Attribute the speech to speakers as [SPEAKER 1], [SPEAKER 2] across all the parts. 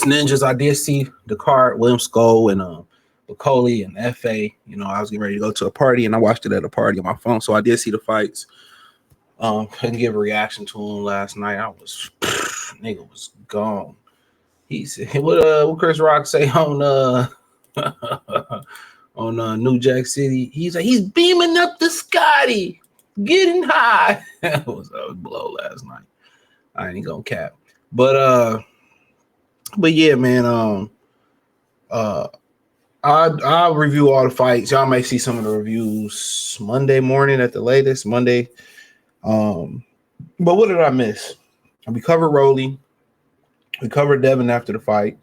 [SPEAKER 1] Yes, ninjas. I did see the card, William Scull and Bacoli and FA. You know, I was getting ready to go to a party and I watched it at a party on my phone. So I did see the fights. Couldn't give a reaction to him last night. I was nigga was gone. He said, what Chris Rock say on on New Jack City? He's like, he's beaming up the Scotty, getting high. That was blow last night. I ain't gonna cap. But yeah, man. I'll review all the fights. Y'all may see some of the reviews Monday morning at the latest. Monday. But what did I miss? We covered Rolly. We covered Devin after the fight.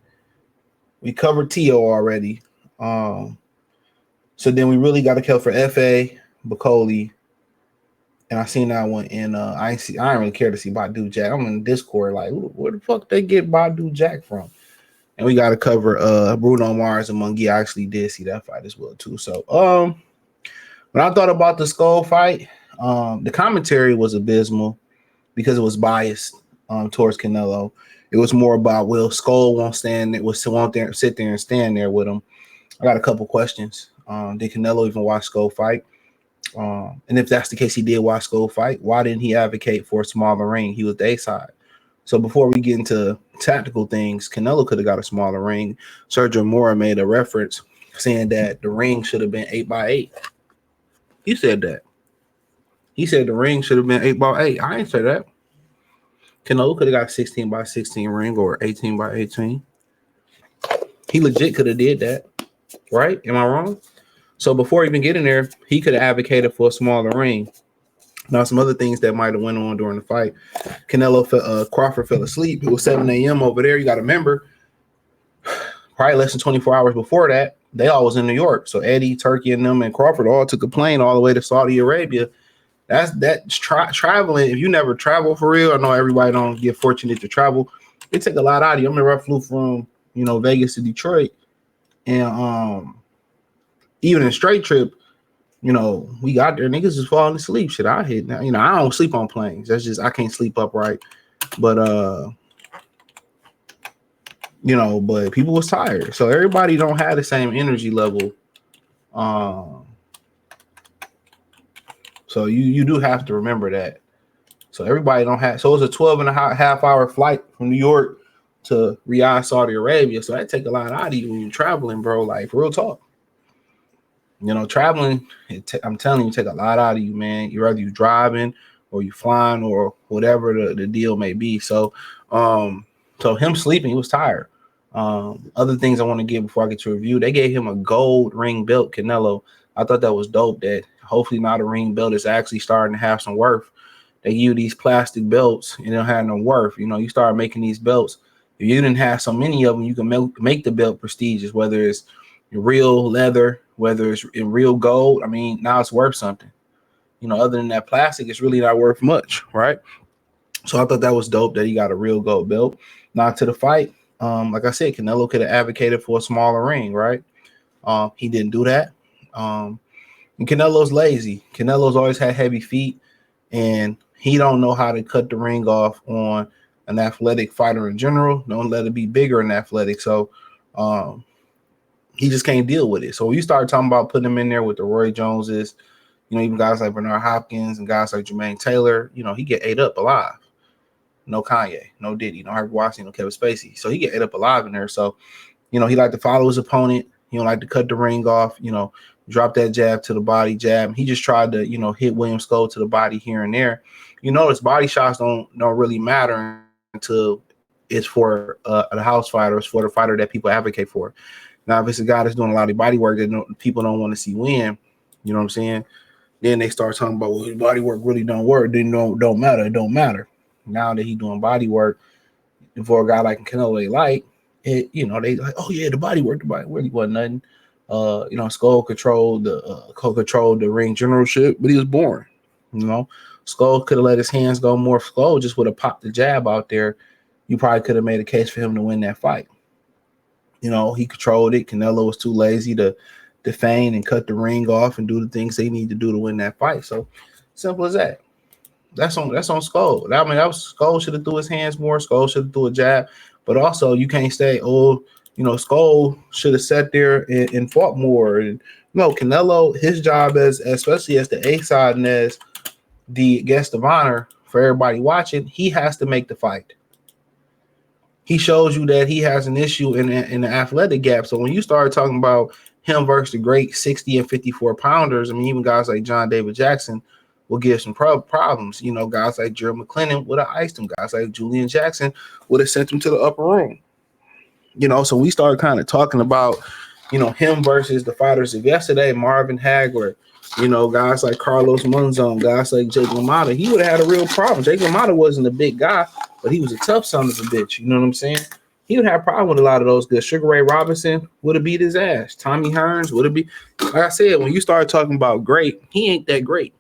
[SPEAKER 1] We covered Tio already. So then we really got to kill for FA, Bacoli, and I seen that one in I ain't really care to see Badu Jack. I'm in Discord like, where the fuck they get Badu Jack from? And we got to cover Bruno Mars and Munguia. I actually did see that fight as well too. So when I thought about the Skull fight, the commentary was abysmal because it was biased towards Canelo. It was more about Skull won't sit there and stand there with him. I got a couple questions. Did Canelo even watch Skull fight? And if that's the case, he did watch Skull fight. Why didn't he advocate for a smaller ring? He was the A side. So before we get into tactical things, Canelo could have got a smaller ring. Sergio Mora made a reference saying that the ring should have been 8x8. He said that. He said the ring should have been 8x8. I ain't say that. Canelo could have got 16x16 ring or 18x18. He legit could have did that. Right? Am I wrong? So before even getting there, he could have advocated for a smaller ring. Now, some other things that might have went on during the fight. Crawford fell asleep. It was 7 a.m. over there. You got to remember, probably less than 24 hours before that, they all was in New York. So Eddie, Turkey, and them and Crawford all took a plane all the way to Saudi Arabia. That's traveling. If you never travel for real, I know everybody don't get fortunate to travel. It take a lot out of you. I remember I flew from Vegas to Detroit, and even in a straight trip, we got there, niggas was falling asleep. Shit, I hit now. I don't sleep on planes. That's just I can't sleep upright. But but people was tired. So everybody don't have the same energy level. So you do have to remember that. So everybody don't have. So it's a 12.5-hour flight from New York to Riyadh, Saudi Arabia. So that take a lot out of you when you're traveling, bro. Like real talk. Traveling, I'm telling you, take a lot out of you, man. Either you driving or you flying or whatever the deal may be. So, so him sleeping, he was tired. Other things I want to give before I get to review, they gave him a gold ring belt, Canelo. I thought that was dope. That hopefully not a ring belt is actually starting to have some worth. They give you these plastic belts and they don't have no worth. You start making these belts. If you didn't have so many of them, you can make the belt prestigious, whether it's real leather, whether it's in real gold. I mean, now it's worth something. Other than that plastic, it's really not worth much, right? So I thought that was dope that he got a real gold belt. Now to the fight, like I said, Canelo could have advocated for a smaller ring, right? He didn't do that. And Canelo's lazy. Canelo's always had heavy feet, and he don't know how to cut the ring off on an athletic fighter in general. Don't let it be bigger and athletic. So he just can't deal with it. So when you start talking about putting him in there with the Roy Joneses, even guys like Bernard Hopkins and guys like Jermaine Taylor, he get ate up alive. No Kanye, no Diddy, no Harvey Weinstein, no Kevin Spacey. So he get ate up alive in there. So, he like to follow his opponent. He don't like to cut the ring off, drop that jab to the body jab. He just tried to, hit William Scull to the body here and there. His body shots don't really matter until it's for a house fight or it's for the fighter that people advocate for. Now, if it's a guy that's doing a lot of body work that people don't want to see win, you know what I'm saying? Then they start talking about, his body work really don't work. Then don't matter. It don't matter. Now that he's doing body work for a guy like Canelo, they like it. They like, oh yeah, the body work really wasn't nothing. Skull controlled the ring generalship, but he was boring. Skull could have let his hands go more. Skull just would have popped the jab out there. You probably could have made a case for him to win that fight. He controlled it. Canelo was too lazy to feign and cut the ring off and do the things they need to do to win that fight. So simple as that. That's on Skull. Skull should have threw his hands more. Skull should have threw a jab. but also you can't say, oh, Scull should have sat there and fought more. And Canelo, his job as especially as the A side and as the guest of honor for everybody watching, he has to make the fight. He shows you that he has an issue in the athletic gap. So when you start talking about him versus the great 60 and 54 pounders, I mean, even guys like John David Jackson will give some problems. Guys like Gerald McClellan would have iced him. Guys like Julian Jackson would have sent him to the upper room. So we started kind of talking about, him versus the fighters of yesterday, Marvin Hagler, guys like Carlos Monzon, guys like Jake LaMotta. He would have had a real problem. Jake LaMotta wasn't a big guy, but he was a tough son of a bitch. You know what I'm saying? He would have a problem with a lot of those good. Sugar Ray Robinson would have beat his ass. Tommy Hearns would have beat. Like I said, when you start talking about great, he ain't that great.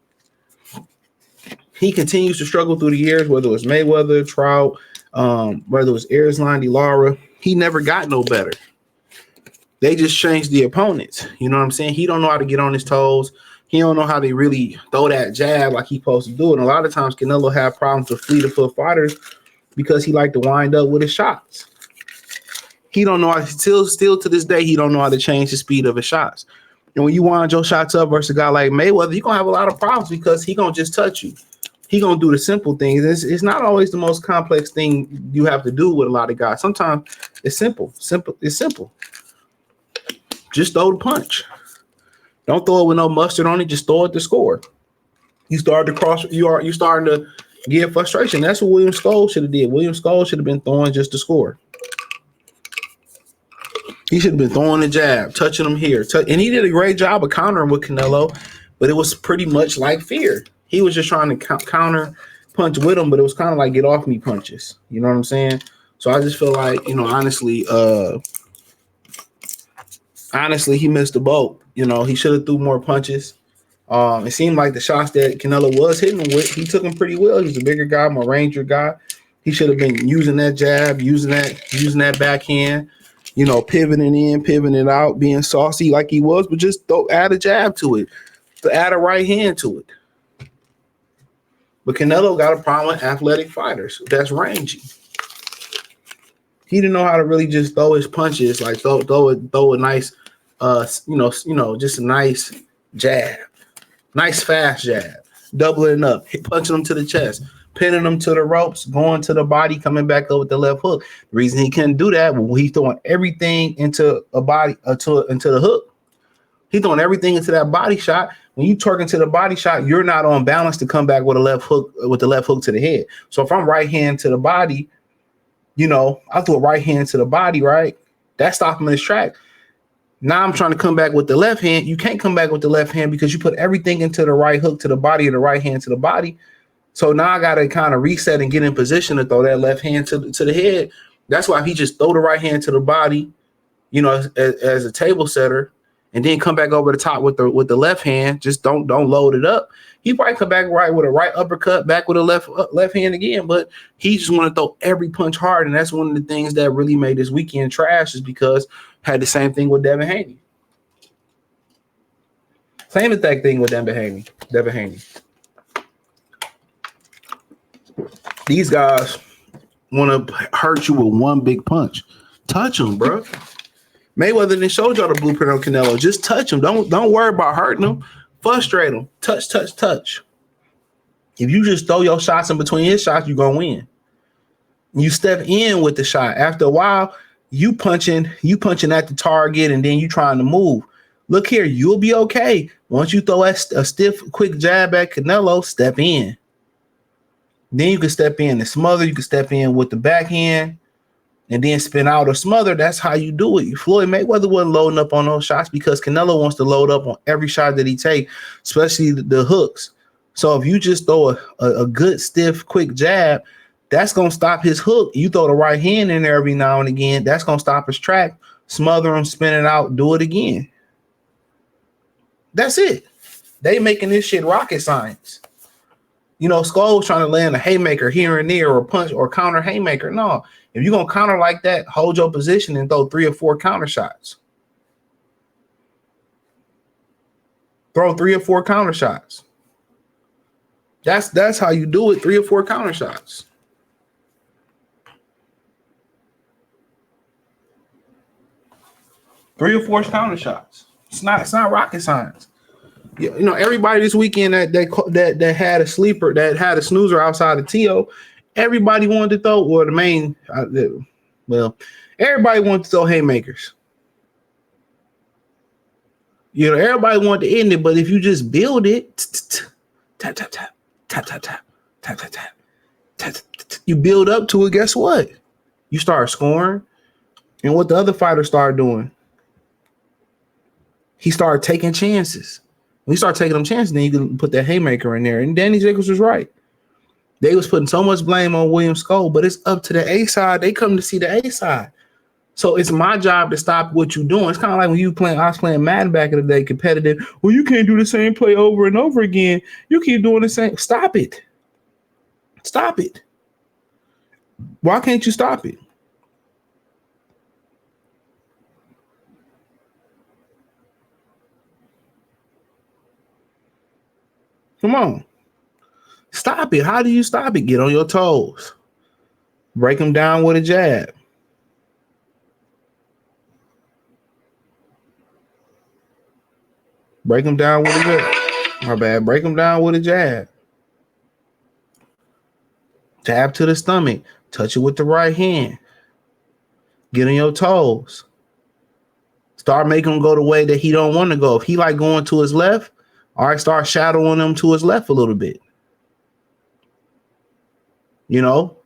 [SPEAKER 1] He continues to struggle through the years, whether it was Mayweather, Trout, whether it was Erislandy, Lara. He never got no better. They just changed the opponents. You know what I'm saying? He don't know how to get on his toes. He don't know how to really throw that jab like he's supposed to do it. And a lot of times Canelo had problems with fleet of foot fighters because he liked to wind up with his shots. He don't know how still to this day, he don't know how to change the speed of his shots. And when you wind your shots up versus a guy like Mayweather, you're gonna have a lot of problems because he gonna just touch you. He gonna do the simple things. It's not always the most complex thing you have to do with a lot of guys. Sometimes it's simple. It's simple. Just throw the punch. Don't throw it with no mustard on it. Just throw it to score. You starting to get frustration. That's what William Scull should have did. William Scull should have been throwing just to score. He should have been throwing the jab, touching him here. And he did a great job of countering with Canelo, but it was pretty much like fear. He was just trying to counter punch with him, but it was kind of like get off me punches. You know what I'm saying? So I just feel like, honestly, he missed the boat. He should have threw more punches. It seemed like the shots that Canelo was hitting him with, he took them pretty well. He's a bigger guy, more ranger guy. He should have been using that jab, using that backhand, pivoting in, pivoting out, being saucy like he was, but just add a jab to it, to add a right hand to it. But Canelo got a problem with athletic fighters that's rangy. He didn't know how to really just throw his punches, like throw a nice, just a nice jab, nice fast jab, doubling up, punching them to the chest, pinning them to the ropes, going to the body, coming back up with the left hook. The reason he couldn't do that, well, he's throwing everything into a body, into the hook. He's throwing everything into that body shot. When you torque into the body shot, you're not on balance to come back with the left hook to the head. So if I'm right hand to the body, I threw a right hand to the body, right? That stopped him in his track. Now I'm trying to come back with the left hand. You can't come back with the left hand because you put everything into the right hook to the body or the right hand to the body. So now I got to kind of reset and get in position to throw that left hand to the head. That's why if he just throw the right hand to the body, as a table setter, and then come back over the top with the left hand, just don't load it up. He probably come back right with a right uppercut, back with a left hand again, but he just want to throw every punch hard, and that's one of the things that really made this weekend trash is because had the same thing with Devin Haney. Same exact thing with Devin Haney. These guys want to hurt you with one big punch. Touch them, bro. Mayweather then showed y'all the blueprint on Canelo. Just touch him. Don't worry about hurting him. Frustrate him. Touch. If you just throw your shots in between his shots, you're going to win. You step in with the shot. After a while, you punching at the target, and then you trying to move. Look here, you'll be okay. Once you throw a stiff, quick jab at Canelo, step in. Then you can step in and smother. You can step in with the backhand and then spin out or smother. That's how you do it. Floyd Mayweather wasn't loading up on those shots because Canelo wants to load up on every shot that he takes, especially the hooks. So if you just throw a good, stiff, quick jab, that's going to stop his hook. You throw the right hand in there every now and again, that's going to stop his track, smother him, spin it out, do it again. That's it. They making this shit rocket science. Scull was trying to land a haymaker here and there or punch or counter haymaker. No, if you're going to counter like that, hold your position and throw 3 or 4 counter shots. Throw 3 or 4 counter shots. That's how you do it, 3 or 4 counter shots. 3 or 4 counter shots. It's not rocket science. You know, everybody this weekend that had a sleeper, that had a snoozer outside of T.O., everybody wanted to throw, or the main, everybody wanted to throw haymakers. You know, everybody wanted to end it, but if you just build it, tap, tap, tap, tap, tap, tap, tap, tap, tap, tap, you build up to it, guess what? You start scoring. And what the other fighter started doing, he started taking chances. When you start taking them chances, then you can put that haymaker in there. And Danny Jacobs was right. They was putting so much blame on William Scull, but it's up to the A side. They come to see the A side. So it's my job to stop what you're doing. It's kind of like when I was playing Madden back in the day, competitive. Well, you can't do the same play over and over again. You keep doing the same. Stop it. Stop it. Why can't you stop it? Come on. Stop it. How do you stop it? Get on your toes. Break them down with a jab. Break them down with a jab. My bad. Break them down with a jab. Jab to the stomach. Touch it with the right hand. Get on your toes. Start making him go the way that he don't want to go. If he like going to his left, all right, start shadowing him to his left a little bit. You know?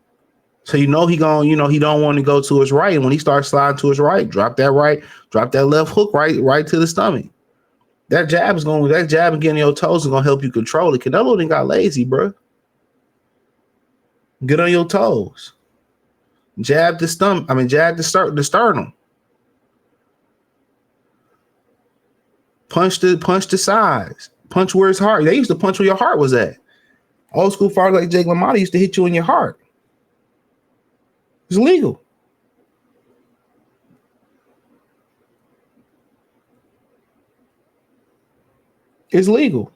[SPEAKER 1] So he don't want to go to his right. And when he starts sliding to his right, drop that left hook right to the stomach. That jab and getting your toes is gonna help you control it. Canelo didn't got lazy, bro. Get on your toes. Jab the sternum. Punch the sides. Punch where his heart. They used to punch where your heart was at. Old school fighters like Jake LaMotta used to hit you in your heart. It's legal. It's legal.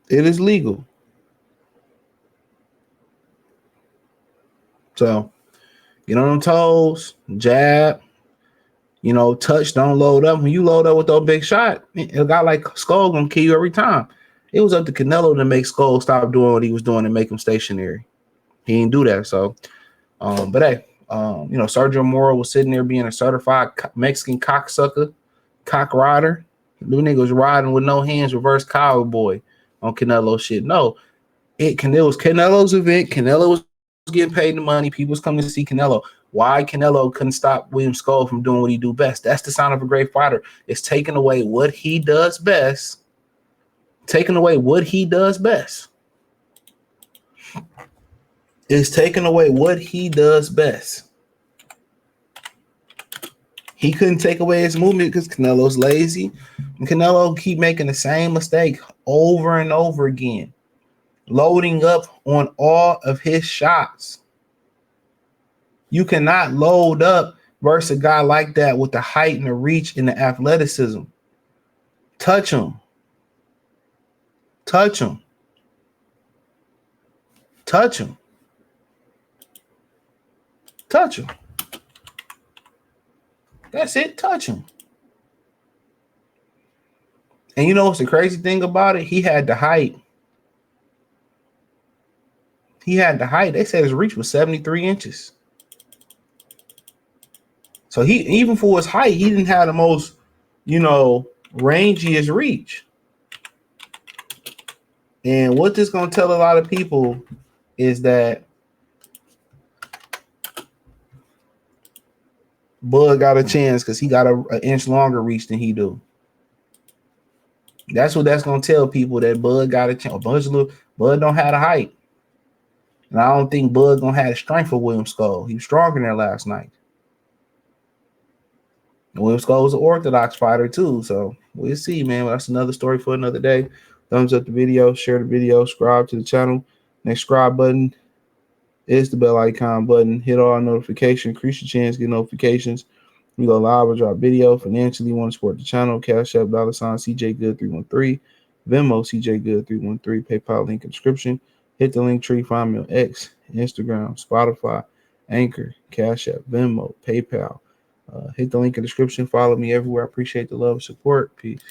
[SPEAKER 1] It is legal. So get on them toes, jab, touch, don't load up. When you load up with that big shot, a guy like Scull gonna kill you every time. It was up to Canelo to make Scull stop doing what he was doing and make him stationary. He didn't do that. So, but hey, Sergio Moro was sitting there being a certified Mexican cocksucker, cock rider. The nigga was riding with no hands, reverse cowboy on Canelo shit. No, it was Canelo's event. Canelo was getting paid the money. People was coming to see Canelo. Why Canelo couldn't stop William Scull from doing what he do best? That's the sign of a great fighter. It's taking away what he does best. Taking away what he does best. It's taking away what he does best. He couldn't take away his movement because Canelo's lazy. And Canelo keep making the same mistake over and over again. Loading up on all of his shots. You cannot load up versus a guy like that with the height and the reach and the athleticism. Touch him. Touch him. Touch him. Touch him. That's it. Touch him. And you know what's the crazy thing about it? He had the height. They said his reach was 73 inches. So he, even for his height, he didn't have the most, rangiest reach. And what this gonna tell a lot of people is that Bud got a chance because he got an inch longer reach than he do. That's what that's gonna tell people, that Bud got a chance. Bud don't have the height. And I don't think Bud gonna have the strength of William Scull. He was stronger than there last night. And William Scull was an orthodox fighter too. So we'll see, man. That's another story for another day. Thumbs up the video, share the video, subscribe to the channel. Next subscribe button is the bell icon button. Hit all notifications, increase your chance to get notifications. We go live or drop video. Financially, want to support the channel. Cash App, $CJ Good 313. Venmo, CJ Good 313. PayPal link in description. Hit the link tree. Find me on X, Instagram, Spotify, Anchor, Cash App, Venmo, PayPal. Hit the link in the description. Follow me everywhere. I appreciate the love and support. Peace.